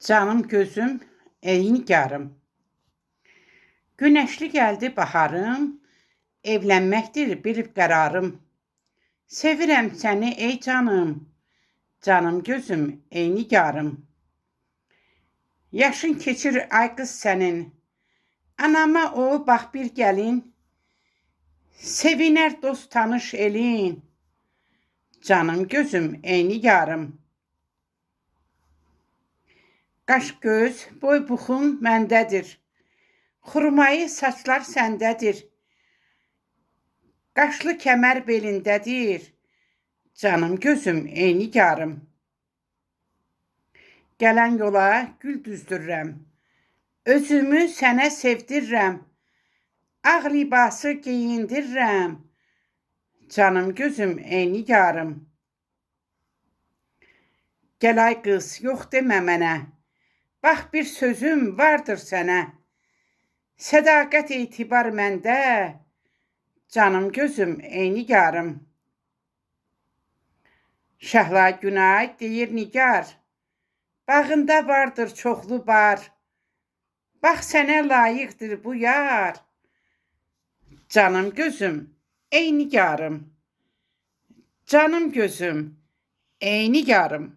Canım gözüm, ey nigarım. Güneşli gəldi baharım, evlənməkdir bilib qərarım. Sevirəm səni ey canım, canım gözüm, ey nigarım. Yaşın keçir ay qız sənin, anama o bax bir gəlin. Sevinər dost tanış elin, canım gözüm, ey nigarım. Qaş göz, boy buxun məndədir. Xurmayı saçlar səndədir. Qaşlı kəmər belindədir. Canım gözüm, ey nigarım. Gələn yola gül düzdürürəm. Özümü sənə sevdirirəm. Ağ libası geyindirirəm. Canım gözüm, ey nigarım. Gəl ay qız, yox demə mənə. Bax bir sözüm vardır sənə. Sədaqət etibar məndə. Canım gözüm, ey nigarım. Şəhla Günay deyir nigar. Bağında vardır çoxlu bar. Bax sənə layiqdir bu yar. Canım gözüm, ey nigarım. Canım gözüm, ey nigarım.